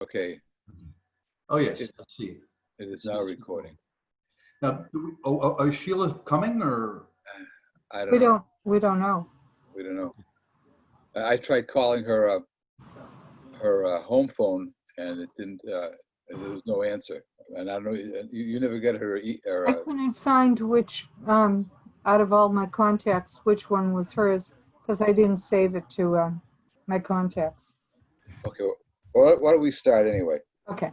Okay, Oh, yes, it, let's see. it is now recording. Now, is Sheila coming or? I don't know. We don't know. We don't know. I tried calling her home phone, and it didn't. There was no answer. And I don't know. You never get her. I couldn't find which, out of all my contacts, which one was hers, because I didn't save it to my contacts. Okay. Well, why don't we start anyway? Okay.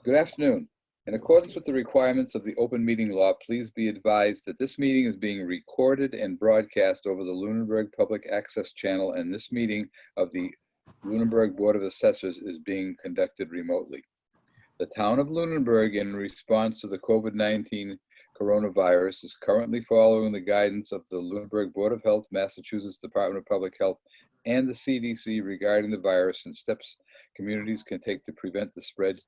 Good afternoon. In accordance with the requirements of the open meeting law, please be advised that this meeting is being recorded and broadcast over the Lunenburg Public Access Channel, and this meeting of the Lunenburg Board of Assessors is being conducted remotely. The town of Lunenburg, in response to the COVID-19 coronavirus, is currently following the guidance of the Lunenburg Board of Health, Massachusetts Department of Public Health, and the CDC regarding the virus and steps communities can take to prevent the spread,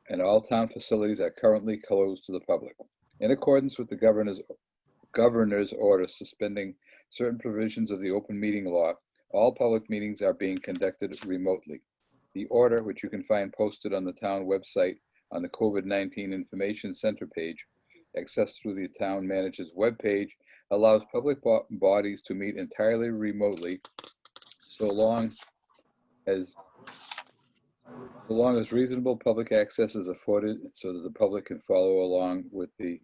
and all town facilities are currently closed to the public. In accordance with the governor's order suspending certain provisions of the open meeting law, all public meetings are being conducted remotely. The order, which you can find posted on the town website on the COVID-19 Information Center page, accessed through the town manager's webpage, allows public bodies to meet entirely remotely so long as reasonable public access is afforded so that the public can follow along with the,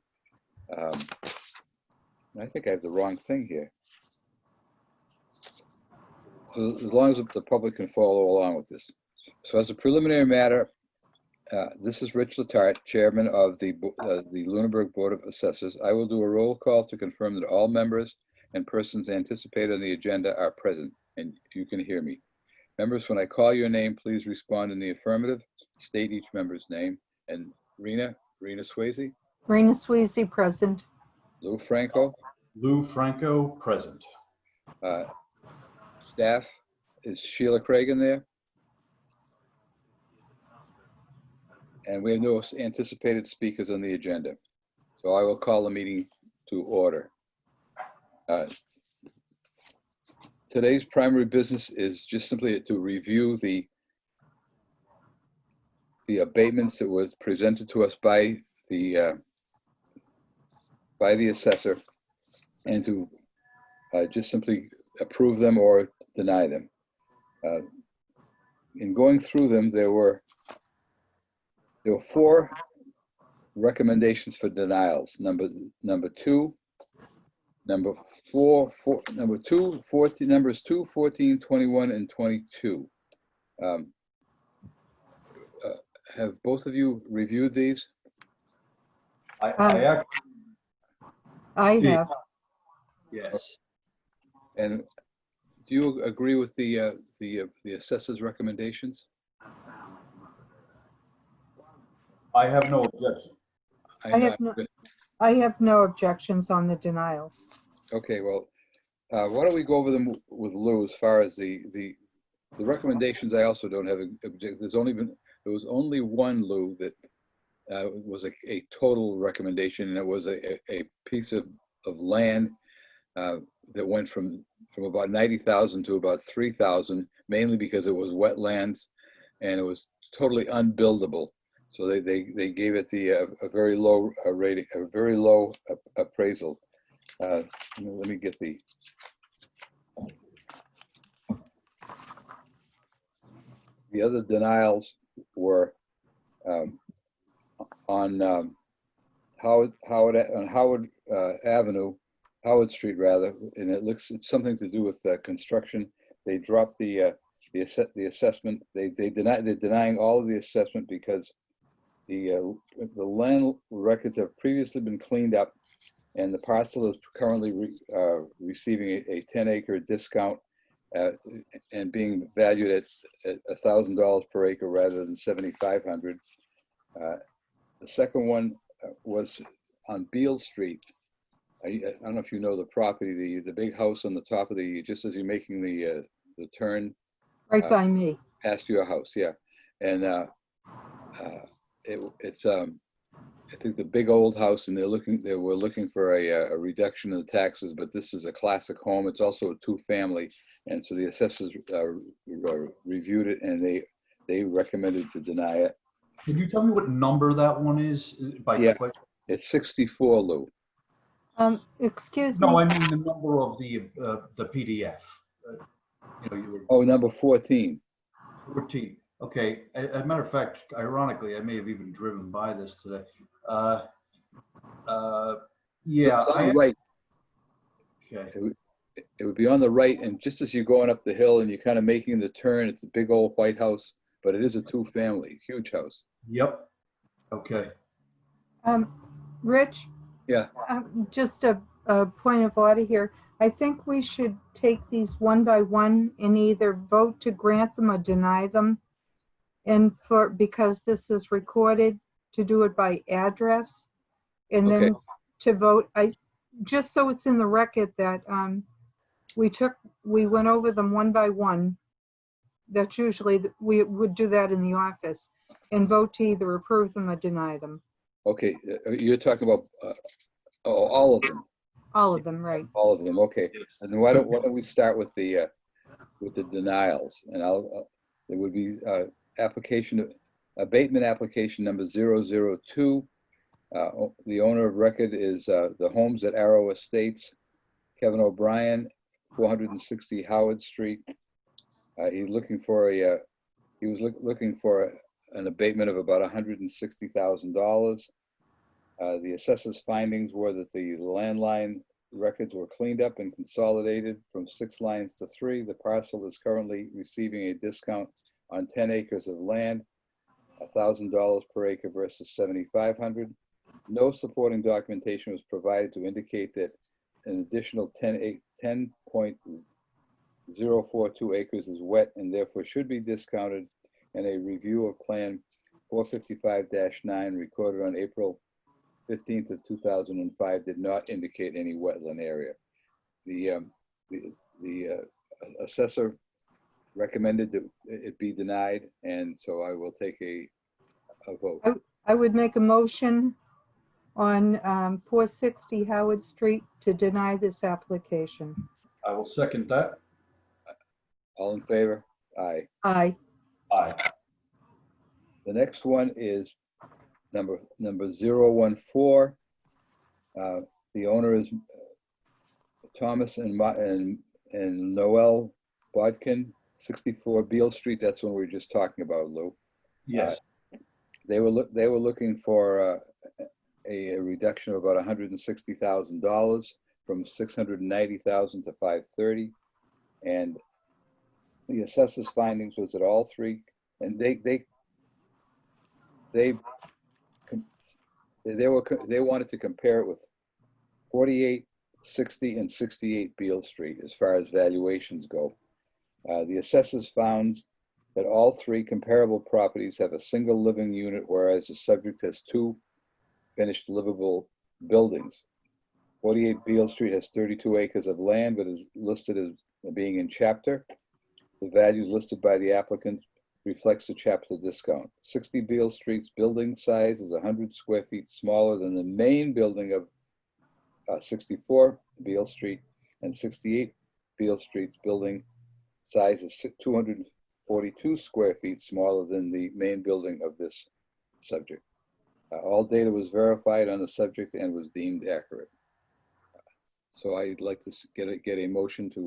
I think I have the wrong thing here. So as long as the public can follow along with this. So as a preliminary matter, this is Rich Letarte, Chairman of the Lunenburg Board of Assessors. I will do a roll call to confirm that all members and persons anticipated on the agenda are present, and you can hear me. Members, when I call your name, please respond in the affirmative. State each member's name. And Rena Swayze? Rena Swayze, present. Lou Franco? Lou Franco, present. Staff, is Sheila Craig in there? And we have no anticipated speakers on the agenda. So I will call the meeting to order. Today's primary business is just simply to review the abatements that was presented to us by the assessor, and to just simply approve them or deny them. In going through them, there were 4 recommendations for denials. Number 2, number 4, number 2, 14, numbers 2, 14, 21, and 22. Have both of you reviewed these? I have. Yes. And do you agree with the assessor's recommendations? I have no objection. I have no objections on the denials. Okay, well, why don't we go over them with Lou as far as the recommendations? I also don't have object. There was only one, Lou, that was a total recommendation, and it was a piece of land that went from about 90,000 to about 3,000, mainly because it was wetlands and it was totally unbuildable. So they gave it a very low rating, a very low appraisal. Let me get the. The other denials were on Howard Avenue, Howard Street rather, and it's something to do with construction. They dropped the assessment. They're denying all of the assessment because the land records have previously been cleaned up, and the parcel is currently receiving a 10-acre discount and being valued at $1,000 per acre rather than $7,500. The second one was on Beale Street. I don't know if you know the property, the big house on the top of just as you're making the turn. Right by me. Past your house, yeah. And it's I think the big old house, and they were looking for a reduction in the taxes, but this is a classic home. It's also a 2-family, and so the assessors reviewed it, and they recommended to deny it. Can you tell me what number that one is by Yeah. quick? It's 64, Lou. Excuse No, me. I mean the number of the PDF. You know, you were Oh, number 14. 14. Okay. As a matter of fact, ironically, I may have even driven by this today. Yeah. It's on the right. Okay. It would be on the right, and just as you're going up the hill and you're kind of making the turn, it's a big old white house, but it is a two-family, huge house. Yep. Okay. Rich? Yeah. Just a point of order here. I think we should take these one by one and either vote to grant them or deny them. And because this is recorded, to do it by address. And then to vote, just so it's in the record that we went over them one by one. That's usually, we would do that in the office and vote to either approve them or deny them. Okay, you're talking about all of them. All of them, right. All of them, okay. And then why don't we start with the denials? And there would be abatement application number 002. The owner of record is the Homes at Arrow Estates, Kevin O'Brien, 460 Howard Street. He's looking for he was looking for an abatement of about $160,000. The assessor's findings were that the landline records were cleaned up and consolidated from 6 lines to 3. The parcel is currently receiving a discount on 10 acres of land, $1,000 per acre versus $7,500. No supporting documentation was provided to indicate that an additional 10.042 acres is wet and therefore should be discounted, and a review of Plan 455-9 recorded on April 15th of 2005 did not indicate any wetland area. The assessor recommended that it be denied, and so I will take a vote. I would make a motion on 460 Howard Street to deny this application. I will second that. All in favor? Aye. Aye. Aye. The next one is number 014. The owner is Thomas and Noel Bodkin, 64 Beale Street. That's one we were just talking about, Lou. Yes. They were looking for a reduction of about $160,000 from $690,000 to $530,000, and the assessor's findings was that all three, and they wanted to compare it with 48, 60, and 68 Beale Street as far as valuations go. The assessors found that all three comparable properties have a single living unit, whereas the subject has 2 finished livable buildings. 48 Beale Street has 32 acres of land, but is listed as being in chapter. The value listed by the applicant reflects the chapter discount. 60 Beale Street's building size is 100 square feet smaller than the main building of 64 Beale Street, and 68 Beale Street's building size is 242 square feet smaller than the main building of this subject. All data was verified on the subject and was deemed accurate. So I'd like to get a motion to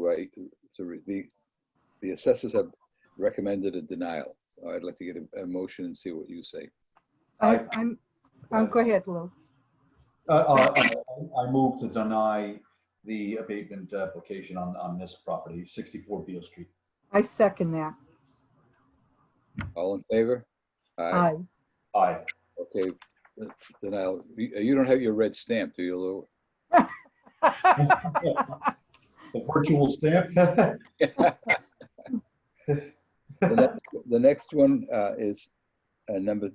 the assessors have recommended a denial. So I'd like to get a motion and see what you say. Go ahead, Lou. I move to deny the abatement application on this property, 64 Beale Street. I second that. All in favor? Aye. Aye. Okay, denial. You don't have your red stamp, do you, Lou? The virtual stamp. The next one is number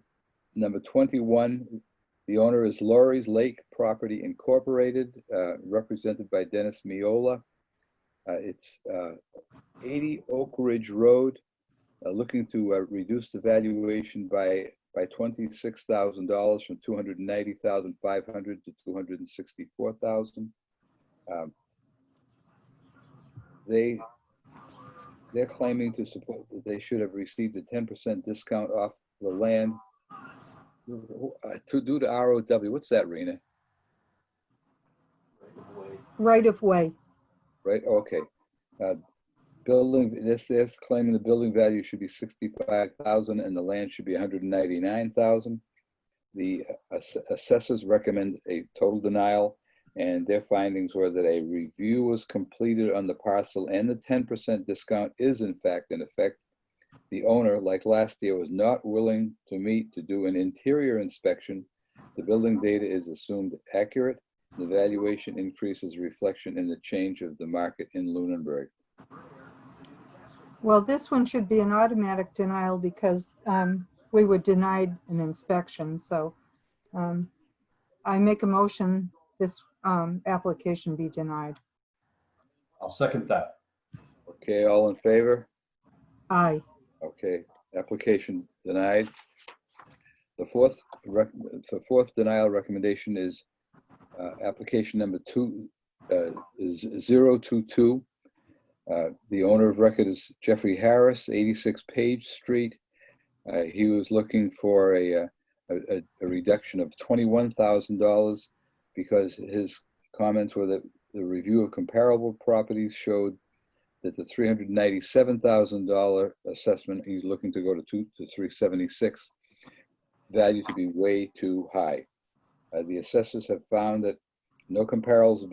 21. The owner is Laurie's Lake Property Incorporated, represented by Dennis Miola. It's 80 Oak Ridge Road, looking to reduce the valuation by $26,000 from $290,500 to $264,000. they're claiming to support that they should have received a 10% discount off the land to do the ROW. What's that, Rena? Right of way. Right, okay. Building, this claiming the building value should be 65,000 and the land should be 199,000. The assessors recommend a total denial, and their findings were that a review was completed on the parcel and the 10% discount is in fact in effect. The owner, like last year, was not willing to do an interior inspection. The building data is assumed accurate. The valuation increases reflection in the change of the market in Lunenburg. Well, this one should be an automatic denial because we were denied an inspection. So I make a motion this application be denied. I'll second that. Okay, all in favor? Aye. Okay, application denied. The fourth denial recommendation is application number 022. The owner of record is Jeffrey Harris, 86 Page Street. He was looking for a reduction of $21,000 because his comments were that the review of comparable properties showed that the $397,000 assessment, he's looking to go to 376, value to be way too high. The assessors have found that no comparables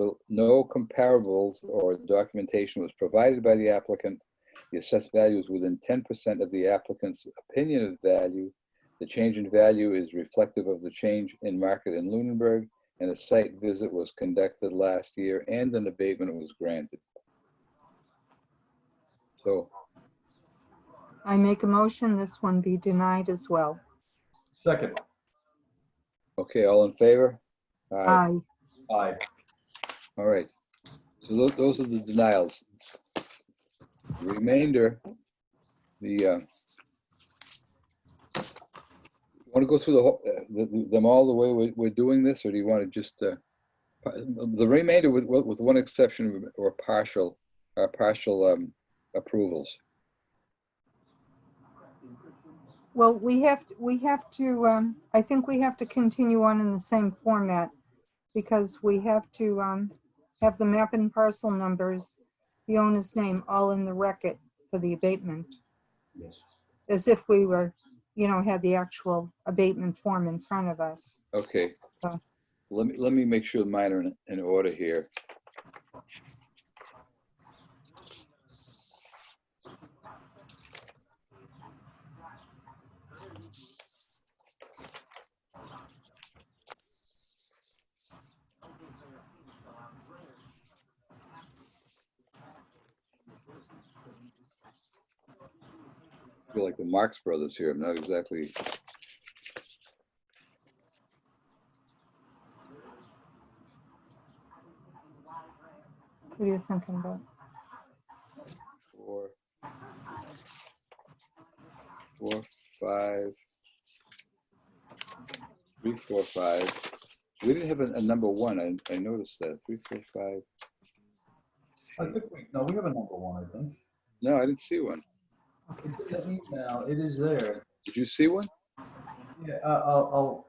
or documentation was provided by the applicant. The assessed value is within 10% of the applicant's opinion of value. The change in value is reflective of the change in market in Lunenburg, and a site visit was conducted last year and an abatement was granted. So I make a motion this one be denied as well. Second. okay, all in favor? Aye. Aye. All right. So those are the denials. The remainder, want to go through the whole, them all the way we're doing this, or do you want to just the remainder with one exception or partial approvals? Well, we have to, I think we have to continue on in the same format because we have to have the map and parcel numbers, the owner's name, all in the record for the abatement. Yes. As if we were, had the actual abatement form in front of us. Okay. So. Let me make sure mine are in order here. I feel like the Marx Brothers here. I'm not exactly. What are you thinking about? 4, 5, 3, 4, 5. We didn't have a number 1. I noticed that 3, 4, 5. I think we have a number 1, I think. No, I didn't see one. It's in the email. It is there. Did you see one? Yeah,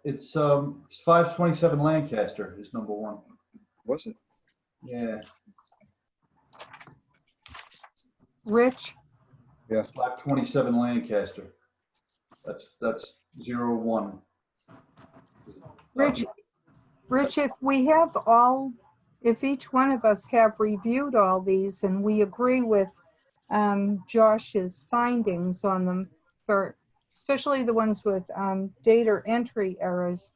it's 527 Lancaster is number 1. Was it? Yeah. Rich? Yeah. 527 Lancaster. That's 01. Rich, if we have if each one of us have reviewed all these and we agree with Josh's findings on them, especially the ones with data entry errors,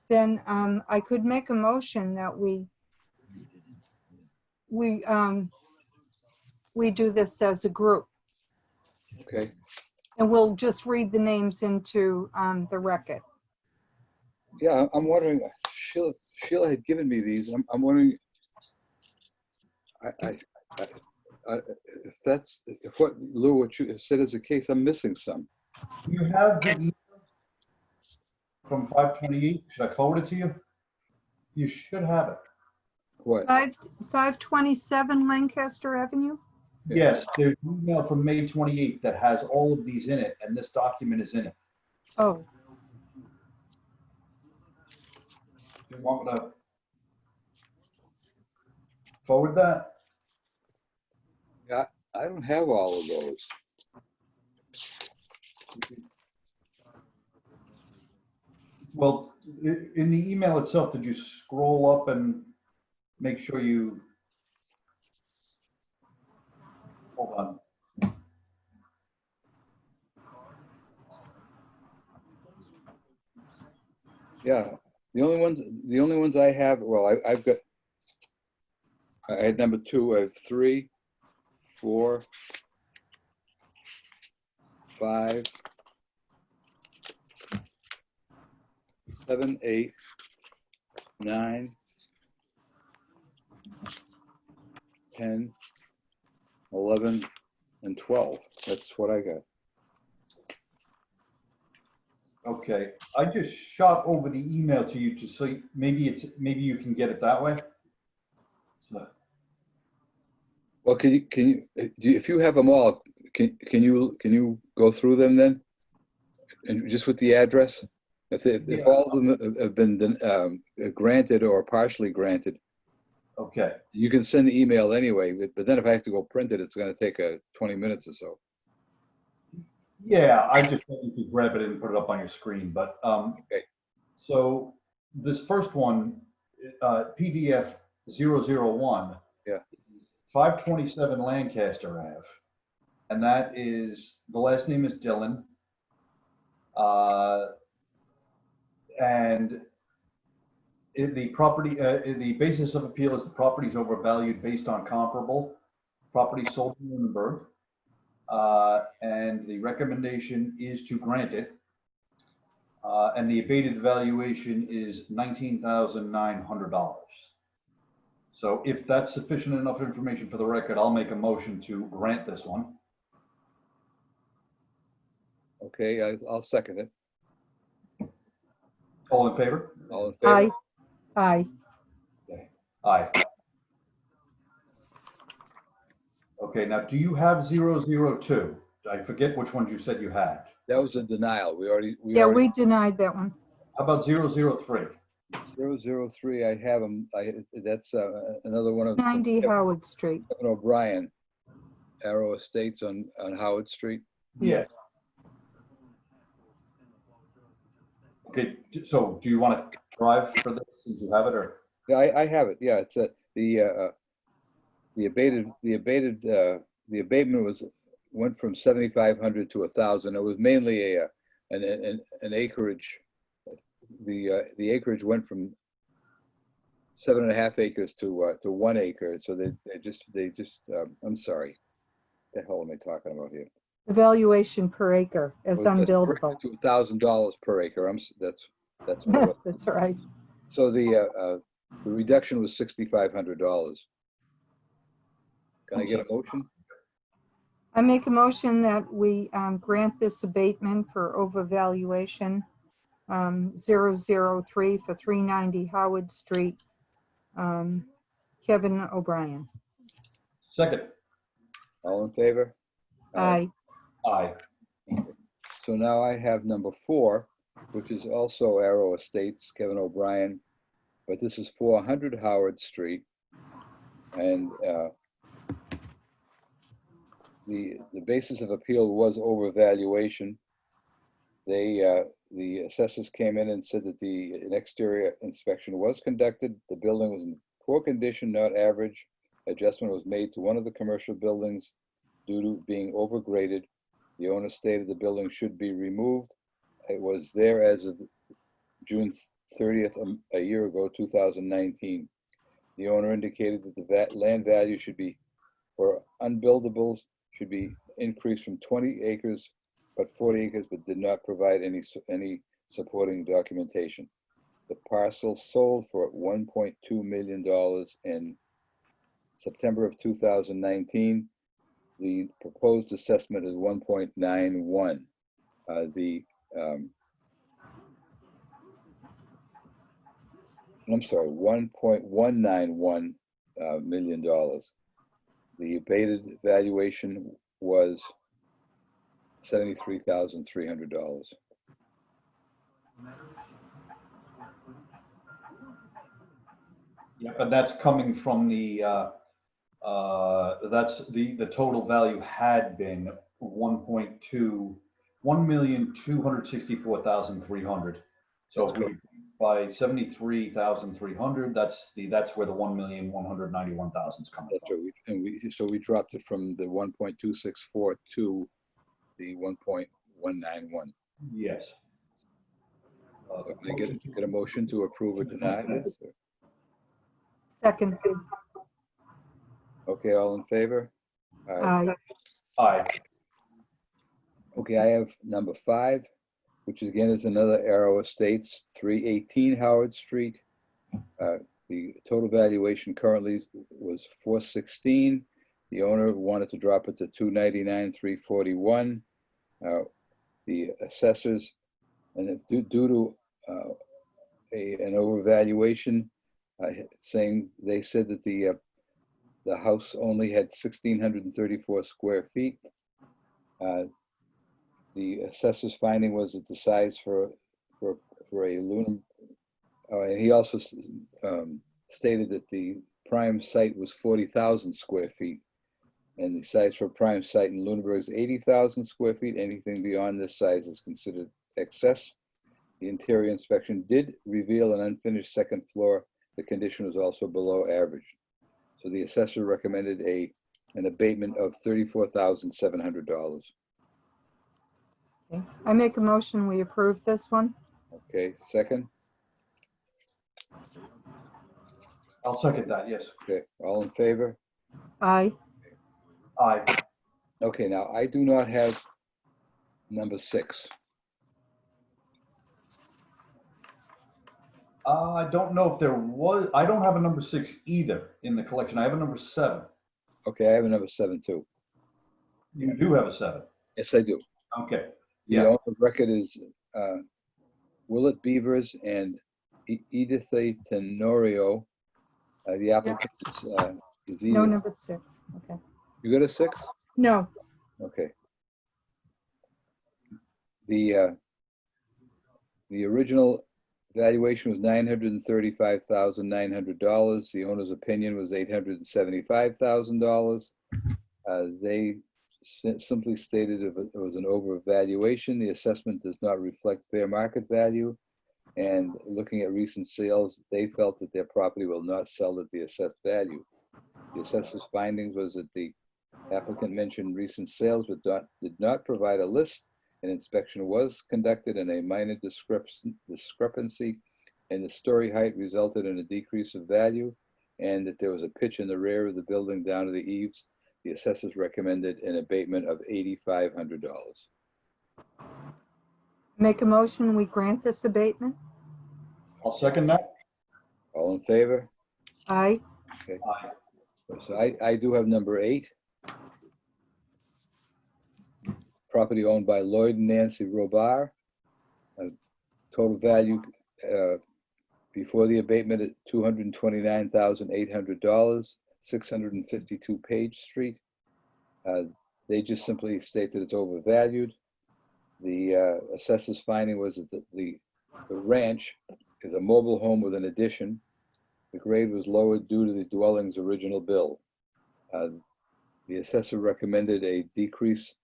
then I could make a motion that we do this as a group. Okay. And we'll just read the names into the record. Yeah, I'm wondering. Sheila had given me these. I'm wondering. If what Lou, what you said is the case, I'm missing some. You have the email from 528. Should I forward it to you? You should have it. What? 527 Lancaster Avenue? Yes, there's an email from May 28th that has all of these in it, and this document is in it. Oh, Do you want me to forward that? Yeah, I don't have all of those. Well, in the email itself, did you scroll up and make sure you, hold on. Yeah, the only ones I have, well, I've got, I had number 2, I have 3, 4, 5, 7, 8, 9, 10, 11, and 12. That's what I got. Okay, I just shot over the email to you just so maybe you can get it that way. So, Well, if you have them all, can you go through them then? And just with the address? If Yeah. all of them have been granted or partially granted, okay, you can send the email anyway, but then if I have to go print it, it's gonna take 20 minutes or so. yeah, I just thought you could grab it and put it up on your screen, but Okay. so this first one, PDF 001. Yeah. 527 Lancaster Ave, and that is, the last name is Dillon. And the property, the basis of appeal is the property is overvalued based on comparable property sold in Lunenburg. And the recommendation is to grant it. And the abated valuation is $19,900. So if that's sufficient enough information for the record, I'll make a motion to grant this one. Okay, I'll second it. All in favor? All in favor? aye, aye. Aye. Okay, now do you have 002? I forget which ones you said you had. That was a denial. Yeah, we denied that one. How about 003? 003, I have them. That's another one of 90 Howard Street. Kevin O'Brien, Arrow Estates on Howard Street. Yes. Okay, so do you want to drive for this since you have it, or? Yeah, I have it. Yeah, it's the abatement went from 7,500 to 1,000. It was mainly an acreage. The acreage went from 7.5 acres to 1 acre. So they just I'm sorry. What the hell am I talking about here? The valuation per acre as unbuildable. To $1,000 per acre. That's what it was. That's right. So the reduction was $6,500. Can I get a motion? I make a motion that we grant this abatement for overvaluation 003 for 390 Howard Street, Kevin O'Brien. Second. All in favor? Aye. Aye. So now I have number 4, which is also Arrow Estates, Kevin O'Brien, but this is 400 Howard Street. And the basis of appeal was overvaluation. The assessors came in and said that an exterior inspection was conducted. The building was in poor condition, not average. Adjustment was made to one of the commercial buildings due to being overgraded. The owner stated the building should be removed. It was there as of June 30th, a year ago, 2019. The owner indicated that the land value should be, for unbuildables, should be increased from 20 acres, but 40 acres, but did not provide any supporting documentation. The parcel sold for $1.2 million in September of 2019. The proposed assessment is 1.91. I'm sorry, $1.191 million. The abated valuation was $73,300. Yep, and that's coming from the, that's the total value had been 1,264,300. So That's if we, by 73,300, that's where the 1,191,000 is coming That's from. right. So we dropped it from the 1.264 to the 1.191. Yes. Can I get a motion to approve or deny this? Second. Okay, all in favor? Aye. Aye. Okay, I have number 5, which again is another Arrow Estates, 318 Howard Street. The total valuation currently was $416. The owner wanted to drop it to $299,341. The assessors, and due to an overvaluation, saying they said that the house only had 1,634 square feet. The assessor's finding was that the size for a lunar, and he also stated that the prime site was 40,000 square feet, and the size for a prime site in Lunenburg is 80,000 square feet. Anything beyond this size is considered excess. The interior inspection did reveal an unfinished second floor. The condition was also below average. So the assessor recommended an abatement of $34,700. Okay. I make a motion, we approve this one. Okay, second? I'll second that, yes. Okay, all in favor? Aye. Aye. Okay, now I do not have number 6. I don't know if there was, I don't have a number 6 either in the collection. I have a number 7. Okay, I have a number 7 too. You do have a 7. Yes, I do. Okay. The Yeah. owner of record is Willett Beavers and Edith Tenorio. The applicant is No, Edith. number 6. Okay. You got a 6? No. Okay. The original valuation was $935,900. The owner's opinion was $875,000. They simply stated it was an overvaluation. The assessment does not reflect fair market value. And looking at recent sales, they felt that their property will not sell at the assessed value. The assessor's findings was that the applicant mentioned recent sales but did not provide a list. An inspection was conducted and a minor discrepancy in the story height resulted in a decrease of value, and that there was a pitch in the rear of the building down to the eaves. The assessors recommended an abatement of $8,500. Make a motion, we grant this abatement. I'll second that. All in favor? Aye. Okay. Aye. So I do have number 8. Property owned by Lloyd and Nancy Robar. Total value before the abatement at $229,800, 652 Page Street. They just simply state that it's overvalued. The assessor's finding was that the ranch is a mobile home with an addition. The grade was lowered due to the dwelling's original build. The assessor recommended a decrease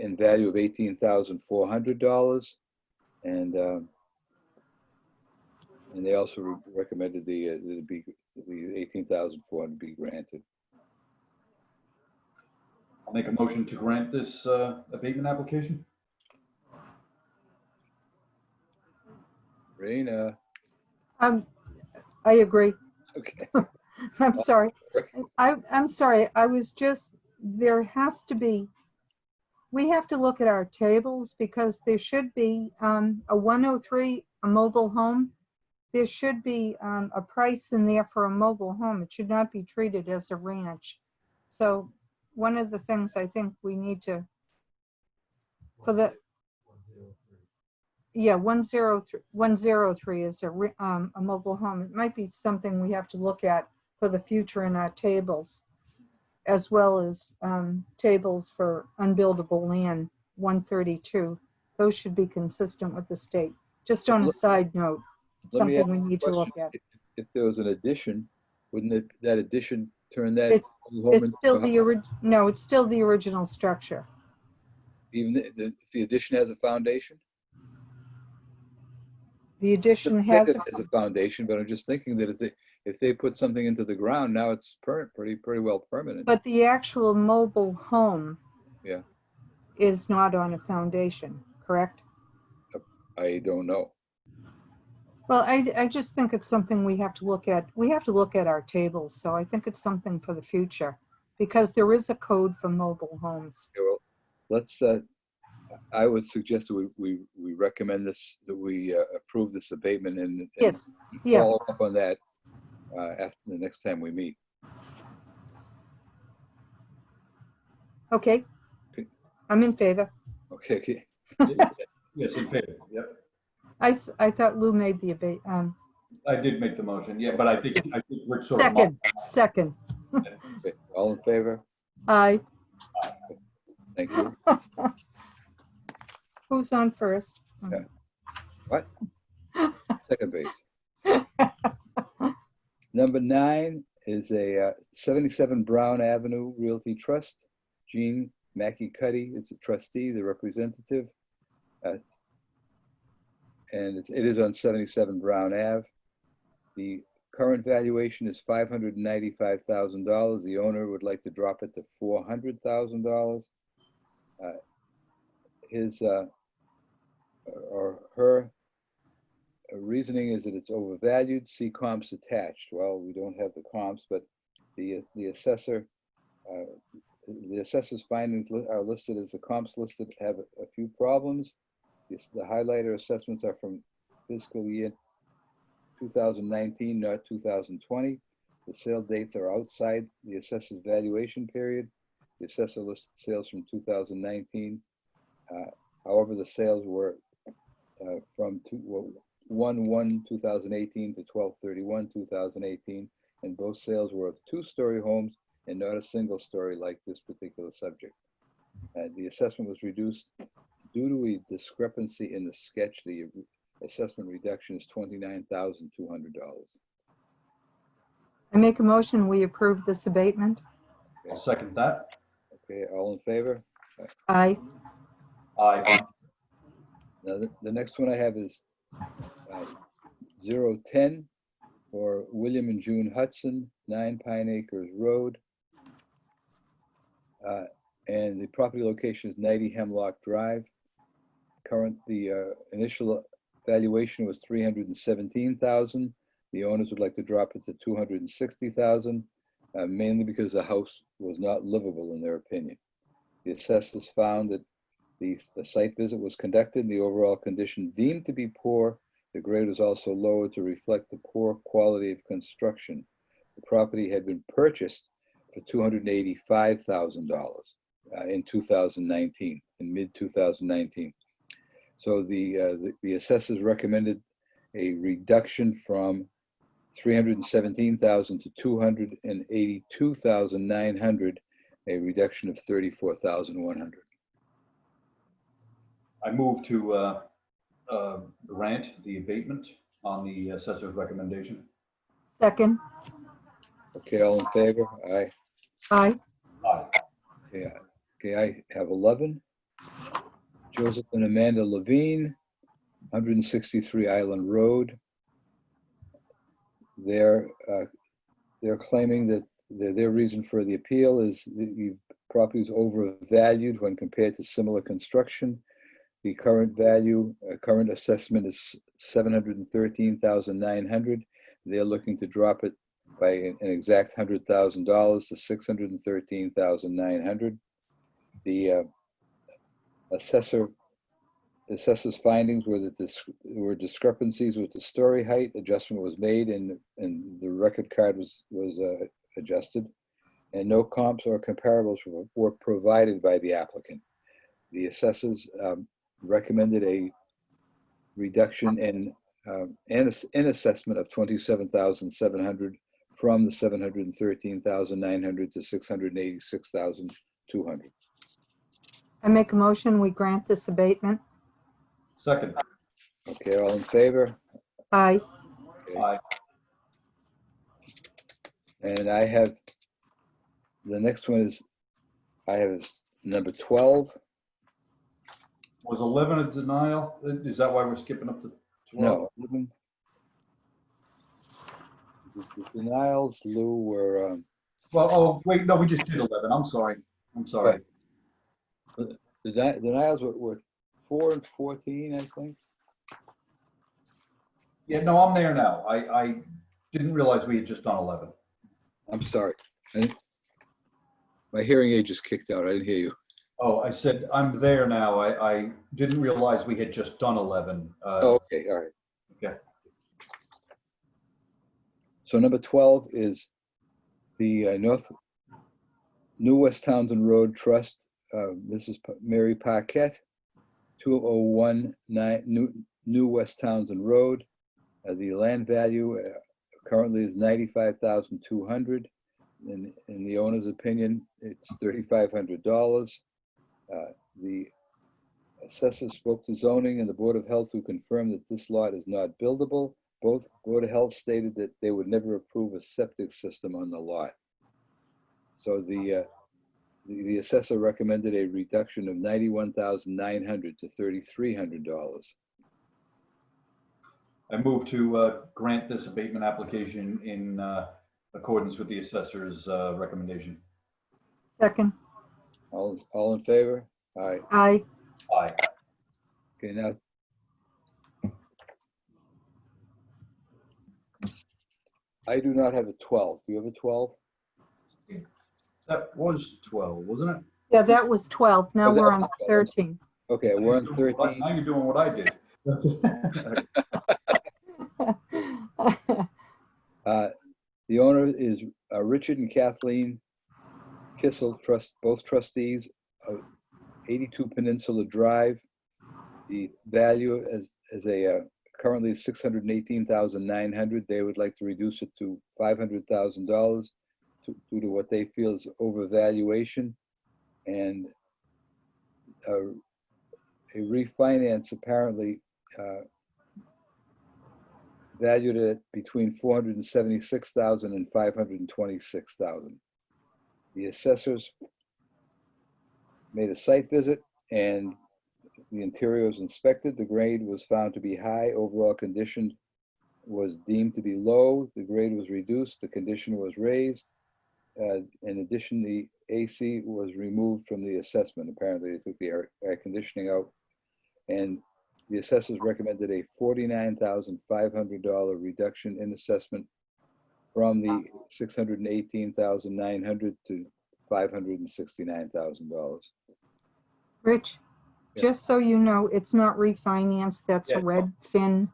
in value of $18,400, and they also recommended the $18,400 be granted. I'll make a motion to grant this abatement application. Raina, I agree. okay. I'm sorry. I'm sorry. I was just, there has to be, we have to look at our tables because there should be a 103, a mobile home. There should be a price in there for a mobile home. It should not be treated as a ranch. So one of the things I think we need to, for the, yeah, 103 is a mobile home. It might be something we have to look at for the future in our tables. as well as tables for unbuildable land, 132. Those should be consistent with the state. Just on a side note, Let me ask something we need to look at. if there was an addition, wouldn't that addition turn that It's home it's into still a the no, it's still the original structure. even if the addition has a foundation? The addition Say has that as a foundation, but I'm just thinking that if they put something into the ground, now it's pretty well permanent. but the actual mobile home Yeah, is not on a foundation, correct? I don't know. Well, I just think it's something we have to look at. We have to look at our tables, so I think it's something for the future, because there is a code for mobile homes. Okay, well, let's. I would suggest that we recommend this, that we approve this abatement and Yes, yeah, follow up on that after the next time we meet. okay. Okay. I'm in favor. Okay. Yes, in favor, yep. I thought Lou made the I did make the motion, yeah, but I think Rick sort of. second. Okay. All in favor? Aye. Thank you. Who's on first? Yeah. What? Second base. Number 9 is a 77 Brown Avenue Realty Trust. Jean Mackey Cuddy is the trustee, the representative. And it is on 77 Brown Ave. The current valuation is $595,000. The owner would like to drop it to $400,000. His or her reasoning is that it's overvalued. See comps attached. Well, we don't have the comps, but the assessor, the assessor's findings are listed as the comps listed have a few problems. The highlighter assessments are from fiscal year 2019, not 2020. The sale dates are outside the assessor's valuation period. The assessor listed sales from 2019. However, the sales were from 1/1/2018 to 12/31/2018, and both sales were of 2-story homes and not a single story like this particular subject. The assessment was reduced due to a discrepancy in the sketch. The assessment reduction is $29,200. I make a motion, we approve this abatement. I'll second that. Okay, all in favor? Aye. Aye. Now, the next one I have is 010 for William and June Hudson, 9 Pine Acres Road. And the property location is 90 Hemlock Drive. The initial valuation was $317,000. The owners would like to drop it to $260,000, mainly because the house was not livable in their opinion. The assessors found that the site visit was conducted and the overall condition deemed to be poor. The grade was also lowered to reflect the poor quality of construction. The property had been purchased for $285,000 in 2019, in mid-2019. So the assessors recommended a reduction from $317,000 to $282,900, a reduction of $34,100. I move to grant the abatement on the assessor's recommendation. Second. Okay, all in favor? Aye. Aye. Aye. Okay, I have 11. Joseph and Amanda Levine, 163 Island Road. They're claiming that their reason for the appeal is the property is overvalued when compared to similar construction. The current value, current assessment is $713,900. They're looking to drop it by an exact $100,000 to $613,900. The assessor's findings were that there were discrepancies with the story height. Adjustment was made and the record card was adjusted, and no comps or comparables were provided by the applicant. The assessors recommended a reduction in assessment of $27,700 from the 713,900 to 686,200. I make a motion, we grant this abatement. Second. Okay, all in favor? Aye. Okay. Aye. And I have, the next one is, I have is number 12. Was 11 a denial? Is that why we're skipping up to 12? No. 11. The denials, Lou, were, Well, oh, wait, no, we just did 11. I'm sorry. I'm sorry. the denials were 4 and 14, I think. Yeah, no, I'm there now. I didn't realize we had just done 11. I'm sorry. My hearing aid just kicked out. I didn't hear you. Oh, I said, I'm there now. I didn't realize we had just done 11. Oh, okay, all right. Okay. So number 12 is the New West Townsend Road Trust. Mrs. Mary Paquette, 2019 New West Townsend Road. The land value currently is $95,200. In the owner's opinion, it's $3,500. The assessor spoke to zoning and the Board of Health, who confirmed that this lot is not buildable. Both Board of Health stated that they would never approve a septic system on the lot. So the assessor recommended a reduction of $91,900 to $3,300. I move to grant this abatement application in accordance with the assessor's recommendation. Second. All in favor? Aye. Aye. Aye. Okay, now. I do not have a 12. Do you have a 12? That was 12, wasn't it? Yeah, that was 12. Now Oh, that we're on was 12. 13. Okay, we're on 13. Now you're doing what I did. The owner is Richard and Kathleen Kissel, both trustees of 82 Peninsula Drive. The value is currently $618,900. They would like to reduce it to $500,000 due to what they feel is overvaluation, and a refinance apparently valued at between $476,000 and $526,000. The assessors made a site visit and the interior was inspected. The grade was found to be high. Overall condition was deemed to be low. The grade was reduced. The condition was raised. In addition, the AC was removed from the assessment. Apparently, they took the air conditioning out. And the assessors recommended a $49,500 reduction in assessment from the $618,900 to $569,000. Rich, Yeah. just so you know, it's not refinance, that's Yeah. Redfin.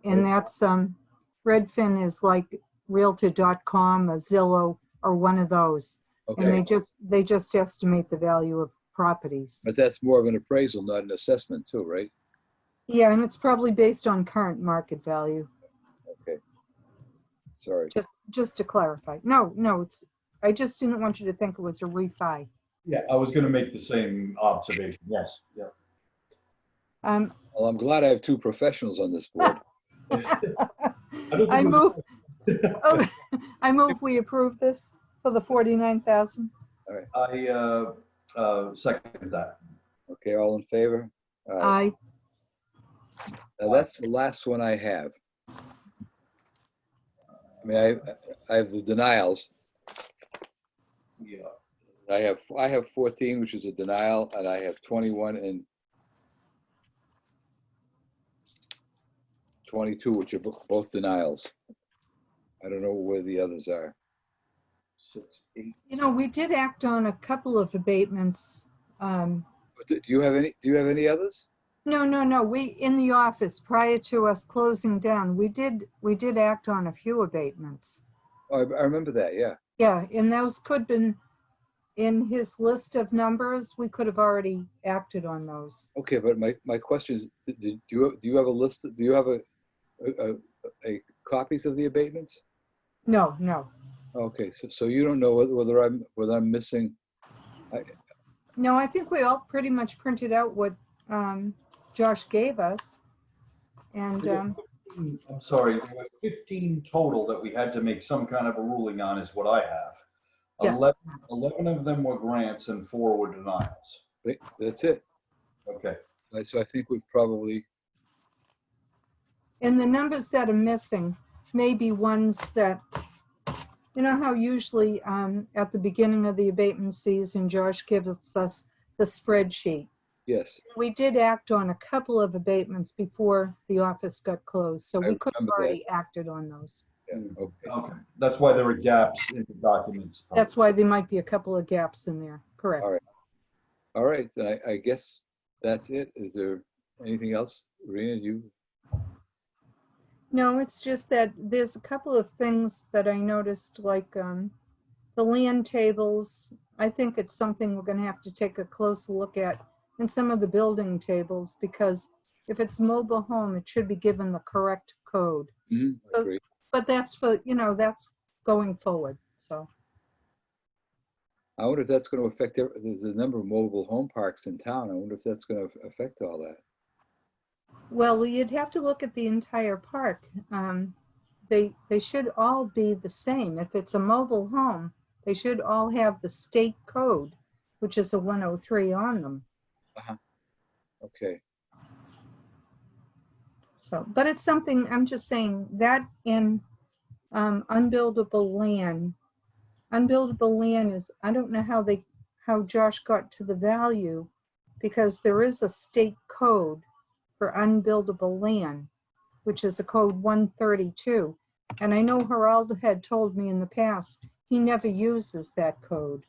And that's, Redfin is like Realty.com, a Zillow, or one of those. And Okay, they just estimate the value of properties. but that's more of an appraisal, not an assessment too, right? Yeah, and it's probably based on current market value, Okay. Sorry. just to clarify. No, it's, I just didn't want you to think it was a refi. Yeah, I was going to make the same observation. Yes. Yeah. Well, I'm glad I have two professionals on this board. I move, I move we approve this for the 49,000. I second that. Okay, all in favor? Aye. Now, that's the last one I have. I mean, I have the denials. Yeah. I have 14, which is a denial, and I have 21 and 22, which are both denials. I don't know where the others are. 6, 8. You know, we did act on a couple of abatements. But do you have any? Do you have any others? No. We, in the office, prior to us closing down, we did act on a few abatements. Oh, I remember that. Yeah. Yeah, and those could have been in his list of numbers. We could have already acted on those. Okay, but my question is, do you have a list? Do you have a copies of the abatements? No. Okay, so you don't know whether I'm missing, No, I think we all pretty much printed out what Josh gave us. And I'm sorry, there were 15 total that we had to make some kind of a ruling on is what I have. Yeah. 11 of them were grants and 4 were denials. wait, that's it. Okay. So I think we've probably, and the numbers that are missing may be ones that, you know how usually at the beginning of the abatement season, Josh gives us the spreadsheet. yes, We did act on a couple of abatements before the office got closed, so I we could have remember that. already acted on those. yeah, okay. Okay. That's why there were gaps in the documents. That's why there might be a couple of gaps in there, correct? All right. All right, then I guess that's it. Is there anything else? Rena, you, No, it's just that there's a couple of things that I noticed, like the land tables. I think it's something we're gonna have to take a close look at, and some of the building tables, because if it's mobile home, it should be given the correct code. I agree. But that's for, that's going forward, so. I wonder if that's going to affect, there's a number of mobile home parks in town. I wonder if that's going to affect all that. Well, you'd have to look at the entire park. They should all be the same. If it's a mobile home, they should all have the state code, which is a 103 on them. Okay, So, but it's something, I'm just saying that in unbuildable land. Unbuildable land is, I don't know how Josh got to the value, because there is a state code for unbuildable land, which is a code 132. And I know Geraldo had told me in the past, he never uses that code,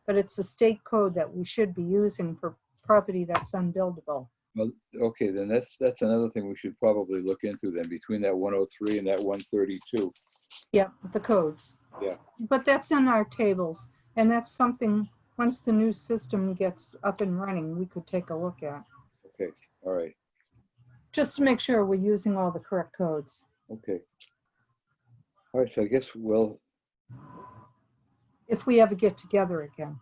but it's a state code that we should be using for property that's unbuildable. well, okay, then that's another thing we should probably look into then, between that 103 and that 132. Yeah, the codes. Yeah. But that's in our tables, and that's something, once the new system gets up and running, we could take a look at, Okay, all right, just to make sure we're using all the correct codes. okay. All right, so I guess we'll, If we ever get together again.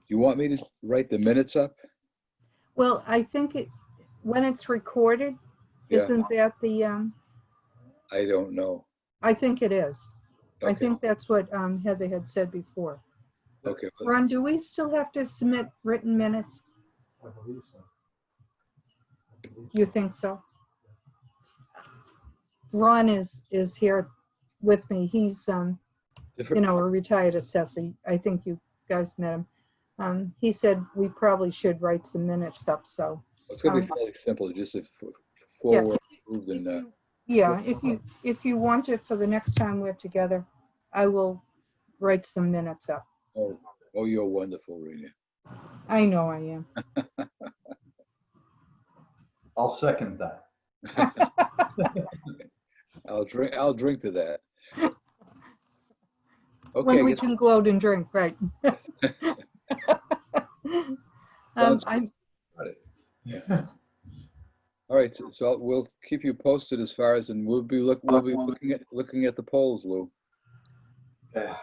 you want me to write the minutes up? Well, I think when it's recorded, Yeah. isn't that the, I don't know. I think it is. I Okay, think that's what Heather had said before. okay. Ron, do we still have to submit written minutes? I believe so. You think so? Ron is here with me. He's, Different, a retired assessor. I think you guys met him. He said we probably should write some minutes up, so. it's gonna be fairly simple, just if Yeah. forward moved and, Yeah, if you want it for the next time we're together, I will write some minutes up. oh, you're wonderful, Rena. I know I am. I'll second that. I'll drink to that. Okay, When I we guess, can gloat and drink, right? Sounds I'm, all right, so we'll keep you posted as far as, and we'll be looking at the polls, Lou. Yeah.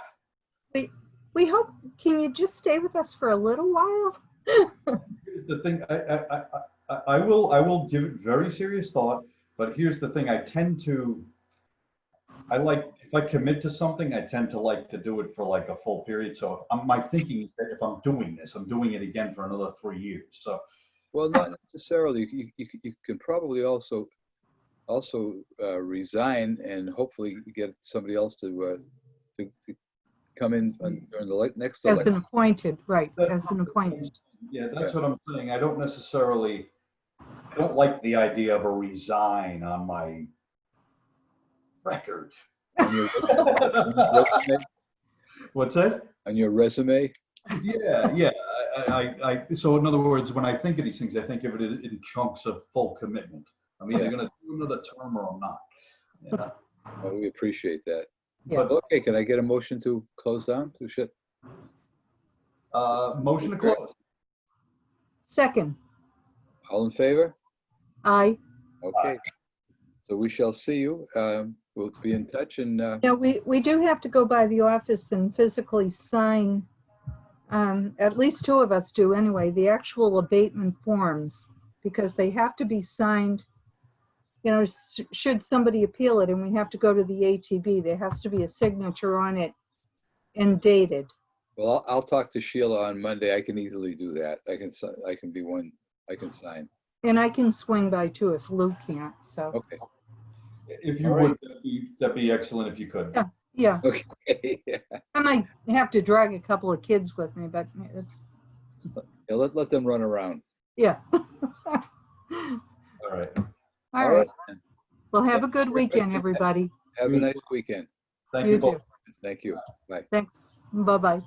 we hope, can you just stay with us for a little while? Here's the thing, I will give it very serious thought, but here's the thing, if I commit to something, I tend to like to do it for like a full period. So my thinking is that if I'm doing this, I'm doing it again for another 3 years. So Well, not necessarily. You can probably also resign and hopefully get somebody else to come in during the next As election. an appointed, right, as an appointed. yeah, that's what I'm saying. I don't like the idea of a resign on my record. On your resume? What's that? On your resume? Yeah. So in other words, when I think of these things, I think of it in chunks of full commitment. I'm either going to do another term or I'm not. Yeah. Well, we appreciate that. Yeah. Okay, can I get a motion to close down? To shut? Motion to close. Second, All in favor? aye. Okay. So we shall see you we'll be in touch and, Yeah, we do have to go by the office and physically sign, at least two of us do anyway, the actual abatement forms, because they have to be signed. You know, should somebody appeal it and we have to go to the ATB, there has to be a signature on it and dated. well, I'll talk to Sheila on Monday. I can easily do that. I can be one, I can sign. And I can swing by too if Lou can't, so, Okay, If you All right. would, that'd be excellent if you could. Yeah. yeah. okay. I might have to drag a couple of kids with me, but it's, Yeah, let them run around. yeah. All right. All right. then. Well, have Thank a good you very weekend, much. everybody. Have a nice weekend. Thank You you both. too. Thank you. Bye. Thanks. Bye-bye.